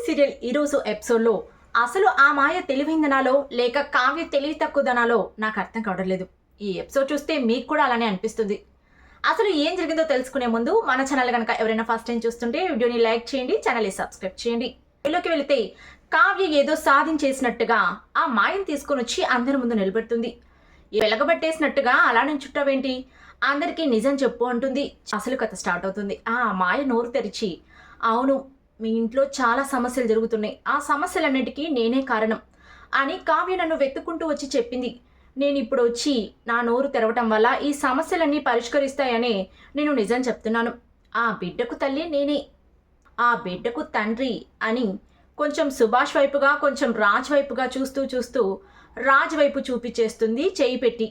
Serial ఈరోజు ఎపిసోడ్లో అసలు ఆ మాయ తెలివైందనాలో లేక కావ్య తెలివి తక్కువదనాలో నాకు అర్థం కావడం లేదు. ఈ ఎపిసోడ్ చూస్తే మీకు కూడా అలానే అనిపిస్తుంది. అసలు ఏం జరిగిందో తెలుసుకునే ముందు మన ఛానల్ కనుక ఎవరైనా ఫస్ట్ టైం చూస్తుంటే వీడియోని లైక్ చేయండి, ఛానల్ని సబ్స్క్రైబ్ చేయండి. వీడియోకి వెళితే కావ్య ఏదో సాధించేసినట్టుగా ఆ మాయను తీసుకొని వచ్చి అందరి ముందు నిలబెడుతుంది. వెలగబట్టేసినట్టుగా అలా నుంచుంటావేంటి, అందరికీ నిజం చెప్పు అంటుంది. అసలు కథ స్టార్ట్ అవుతుంది. ఆ మాయ నోరు తెరిచి, అవును మీ ఇంట్లో చాలా సమస్యలు జరుగుతున్నాయి, ఆ సమస్యలన్నిటికీ నేనే కారణం అని కావ్య నన్ను వెతుక్కుంటూ వచ్చి చెప్పింది. నేను ఇప్పుడు వచ్చి నా నోరు తెరవటం వల్ల ఈ సమస్యలన్నీ పరిష్కరిస్తాయని నేను నిజం చెప్తున్నాను. ఆ బిడ్డకు తల్లి నేనే, ఆ బిడ్డకు తండ్రి అని కొంచెం సుభాష్ వైపుగా కొంచెం రాజ్ వైపుగా చూస్తూ చూస్తూ రాజ్ వైపు చూపించేస్తుంది చేయి పెట్టి.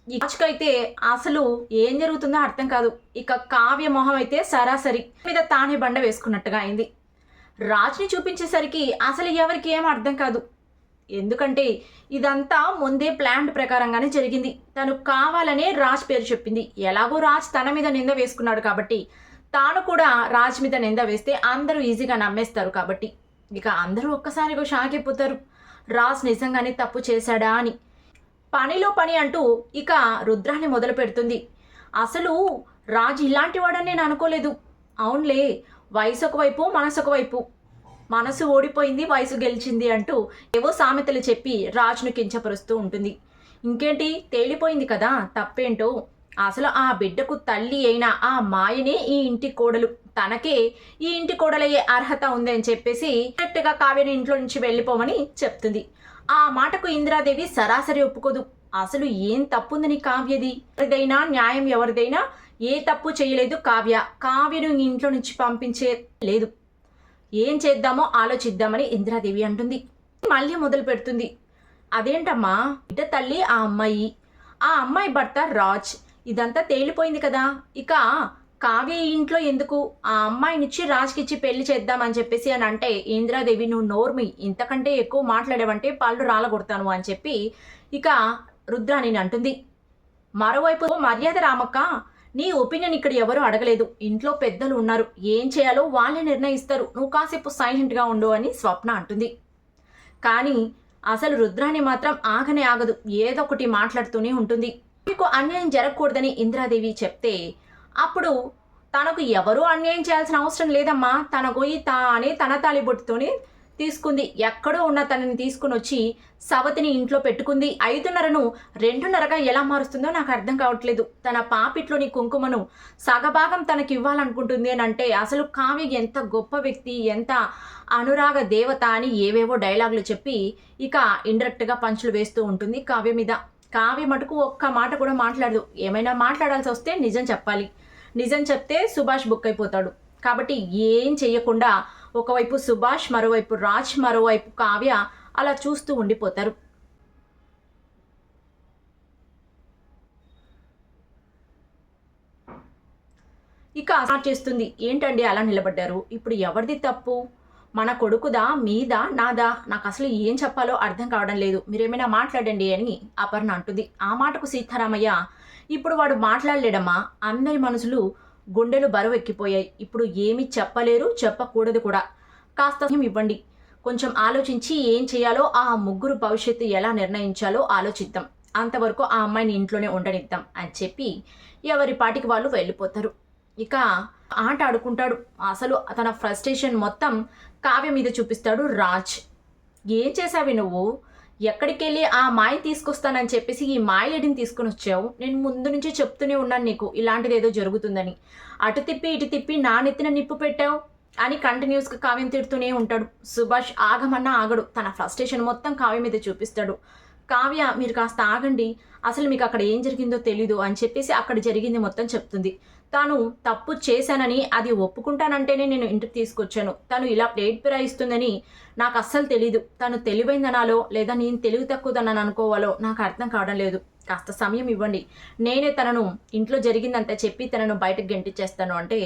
రాజ్కైతే అసలు ఏం జరుగుతుందో అర్థం కాదు. ఇక కావ్య మొహం అయితే సరాసరి మీద తానే బండ వేసుకున్నట్టుగా అయింది. రాజ్ని చూపించేసరికి అసలు ఎవరికి ఏం అర్థం కాదు. ఎందుకంటే ఇదంతా ముందే ప్లాన్ ప్రకారంగానే జరిగింది. తను కావాలనే రాజ్ పేరు చెప్పింది. ఎలాగో రాజ్ తన మీద నింద వేసుకున్నాడు కాబట్టి తాను కూడా రాజ్ మీద నింద వేస్తే అందరూ ఈజీగా నమ్మేస్తారు కాబట్టి ఇక అందరూ ఒక్కసారిగా షాక్ అయిపోతారు. రాజ్ నిజంగానే తప్పు చేశాడా అని. పనిలో పని అంటూ ఇక రుద్రాన్ని మొదలు పెడుతుంది. అసలు రాజ్ ఇలాంటి వాడని నేను అనుకోలేదు. అవునులే, వయసు ఒకవైపు మనసు ఒకవైపు, మనసు ఓడిపోయింది వయసు గెలిచింది అంటూ ఏవో సామెతలు చెప్పి రాజును కించపరుస్తూ ఉంటుంది. ఇంకేంటి, తేలిపోయింది కదా తప్పేంటో. అసలు ఆ బిడ్డకు తల్లి అయిన ఆ మాయనే ఈ ఇంటి కోడలు, తనకే ఈ ఇంటి కోడలయ్యే అర్హత ఉంది అని చెప్పేసి డైరెక్ట్గా కావ్యని ఇంట్లో నుంచి వెళ్ళిపోమని చెప్తుంది. ఆ మాటకు ఇందిరాదేవి సరాసరి ఒప్పుకోదు. అసలు ఏం తప్పుందని కావ్యది, ఎవరిదైనా న్యాయం ఎవరిదైనా, ఏ తప్పు చేయలేదు కావ్య. కావ్యను ఇంట్లో నుంచి పంపించే లేదు, ఏం చేద్దామో ఆలోచిద్దామని ఇందిరాదేవి అంటుంది. మళ్ళీ మొదలు పెడుతుంది. అదేంటమ్మా, బిడ్డ తల్లి ఆ అమ్మాయి భర్త రాజ్, ఇదంతా తేలిపోయింది కదా, ఇక కావ్య ఇంట్లో ఎందుకు, ఆ అమ్మాయినిచ్చి రాజ్కిచ్చి పెళ్లి చేద్దామని చెప్పేసి అని అంటే ఇందిరాదేవి నువ్వు నోర్మి, ఇంతకంటే ఎక్కువ మాట్లాడేవంటే పళ్ళు రాలగొడతాను అని చెప్పి ఇక రుద్రాణి అంటుంది. మరోవైపు మర్యాద రామక్క, నీ ఒపీనియన్ ఇక్కడ ఎవరు అడగలేదు, ఇంట్లో పెద్దలు ఉన్నారు, ఏం చేయాలో వాళ్ళే నిర్ణయిస్తారు, నువ్వు కాసేపు సైలెంట్గా ఉండు అని స్వప్న అంటుంది. కానీ అసలు రుద్రాణి మాత్రం ఆగనే ఆగదు, ఏదో ఒకటి మాట్లాడుతూనే ఉంటుంది. మీకు అన్యాయం జరగకూడదని ఇందిరాదేవి చెప్తే అప్పుడు తనకు ఎవరూ అన్యాయం చేయాల్సిన అవసరం లేదమ్మా, తన గొయ్యి తానే తన తాలిబొట్టుతోనే తీసుకుంది, ఎక్కడో ఉన్న తనని తీసుకుని వచ్చి సవతిని ఇంట్లో పెట్టుకుంది. 5:30ను 2:30గా ఎలా మారుస్తుందో నాకు అర్థం కావట్లేదు. తన పాపిట్లోని కుంకుమను సగభాగం తనకి ఇవ్వాలనుకుంటుంది అని అంటే అసలు కావ్య ఎంత గొప్ప వ్యక్తి, ఎంత అనురాగ దేవత అని ఏవేవో డైలాగులు చెప్పి ఇక ఇండైరెక్ట్గా పంచులు వేస్తూ ఉంటుంది కావ్య మీద. కావ్య మటుకు ఒక్క మాట కూడా మాట్లాడదు. ఏమైనా మాట్లాడాల్సి వస్తే నిజం చెప్పాలి, నిజం చెప్తే సుభాష్ బుక్ అయిపోతాడు కాబట్టి ఏం చెయ్యకుండా ఒకవైపు సుభాష్, మరోవైపు రాజ్, మరోవైపు కావ్య అలా చూస్తూ ఉండిపోతారు. ఇక స్టార్ట్ చేస్తుంది. ఏంటండి అలా నిలబడ్డారు, ఇప్పుడు ఎవరిది తప్పు, మన కొడుకుదా మీదా నాదా, నాకు అసలు ఏం చెప్పాలో అర్థం కావడం లేదు, మీరేమైనా మాట్లాడండి అని అపర్ణ అంటుంది. ఆ మాటకు సీతారామయ్య, ఇప్పుడు వాడు మాట్లాడలేడమ్మా, అందరి మనసులు గుండెలు బరువు ఎక్కిపోయాయి, ఇప్పుడు ఏమీ చెప్పలేరు చెప్పకూడదు కూడా, కాస్త సమయం ఇవ్వండి, కొంచెం ఆలోచించి ఏం చేయాలో ఆ ముగ్గురు భవిష్యత్తు ఎలా నిర్ణయించాలో ఆలోచిద్దాం, అంతవరకు ఆ అమ్మాయిని ఇంట్లోనే ఉండనిద్దాం అని చెప్పి ఎవరి పాటికి వాళ్ళు వెళ్ళిపోతారు. ఇక ఆట ఆడుకుంటాడు. అసలు తన ఫ్రస్ట్రేషన్ మొత్తం కావ్య మీద చూపిస్తాడు రాజ్. ఏం చేసావి నువ్వు, ఎక్కడికి వెళ్ళి ఆ మాయ తీసుకొస్తానని చెప్పేసి ఈ మాయలేడిని తీసుకొని వచ్చావు, నేను ముందు నుంచి చెప్తూనే ఉన్నాను నీకు ఇలాంటిది ఏదో జరుగుతుందని, అటు తిప్పి ఇటు తిప్పి నా నెత్తిన నిప్పు పెట్టావు అని కంటిన్యూస్గా కావ్యం తిడుతూనే ఉంటాడు. సుభాష్ ఆగమన్నా ఆగడు, తన ఫ్రస్ట్రేషన్ మొత్తం కావ్య మీద చూపిస్తాడు. కావ్య మీరు కాస్త ఆగండి, అసలు మీకు అక్కడ ఏం జరిగిందో తెలీదు అని చెప్పేసి అక్కడ జరిగింది మొత్తం చెప్తుంది. తాను తప్పు చేశానని అది ఒప్పుకుంటానంటేనే నేను ఇంటికి తీసుకొచ్చాను, తను ఇలా ప్లేట్ ఫిరాయిస్తుందని నాకు అస్సలు తెలీదు, తను తెలివైందనాలో లేదా నేను తెలివి తక్కువదనని అనుకోవాలో నాకు అర్థం కావడం లేదు, కాస్త సమయం ఇవ్వండి, నేనే తనను ఇంట్లో జరిగిందంతా చెప్పి తనను బయటకు గెంటిచ్చేస్తాను అంటే,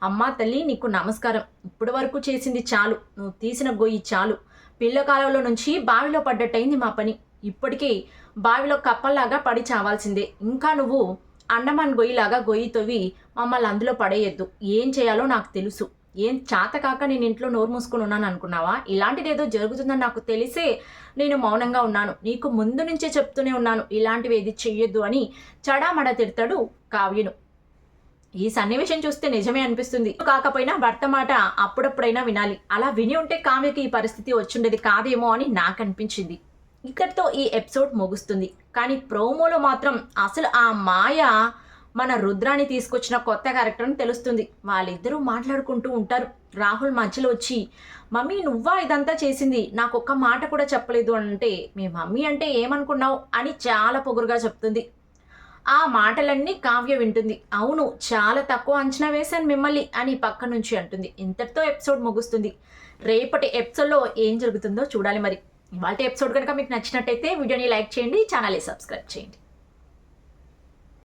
అమ్మా తల్లి నీకు నమస్కారం, ఇప్పటి వరకు చేసింది చాలు, నువ్వు తీసిన గొయ్యి చాలు, పిల్లకాలంలో నుంచి బావిలో పడ్డట్టయింది మా పని, ఇప్పటికీ బావిలో కప్పల్లాగా పడి చావాల్సిందే, ఇంకా నువ్వు అండమాన్ గొయ్యిలాగా గొయ్యి తవ్వి మమ్మల్ని అందులో పడేయద్దు, ఏం చేయాలో నాకు తెలుసు, ఏం చేత కాక నేను ఇంట్లో నోరు మూసుకొని ఉన్నాను అనుకున్నావా? ఇలాంటిది ఏదో జరుగుతుందని నాకు తెలిసే నేను మౌనంగా ఉన్నాను. నీకు ముందు నుంచే చెప్తూనే ఉన్నాను ఇలాంటివి ఏది చెయ్యొద్దు అని చడామడ తిడతాడు కావ్యను. ఈ సన్నివేశం చూస్తే నిజమే అనిపిస్తుంది. కాకపోయినా భర్త మాట అప్పుడప్పుడైనా వినాలి. అలా విని ఉంటే కావ్యకి ఈ పరిస్థితి వచ్చుండేది కాదేమో అని నాకు అనిపించింది. ఇక్కడితో ఈ ఎపిసోడ్ ముగుస్తుంది. కానీ ప్రోమోలో మాత్రం అసలు ఆ మాయ మన రుద్రాని తీసుకొచ్చిన కొత్త క్యారెక్టర్ అని తెలుస్తుంది. వాళ్ళిద్దరూ మాట్లాడుకుంటూ ఉంటారు. రాహుల్ మధ్యలో వచ్చి, మమ్మీ నువ్వా ఇదంతా చేసింది, నాకు ఒక్క మాట కూడా చెప్పలేదు అంటే, మీ మమ్మీ అంటే ఏమనుకున్నావు అని చాలా పొగురుగా చెప్తుంది. ఆ మాటలన్నీ కావ్య వింటుంది. అవును, చాలా తక్కువ అంచనా వేశాను మిమ్మల్ని అని పక్క నుంచి అంటుంది. ఇంతటితో ఎపిసోడ్ ముగుస్తుంది. రేపటి ఎపిసోడ్లో ఏం జరుగుతుందో చూడాలి మరి. ఇవాళ ఎపిసోడ్ కనుక మీకు నచ్చినట్టయితే వీడియోని లైక్ చేయండి, ఛానల్ని సబ్స్క్రైబ్ చేయండి.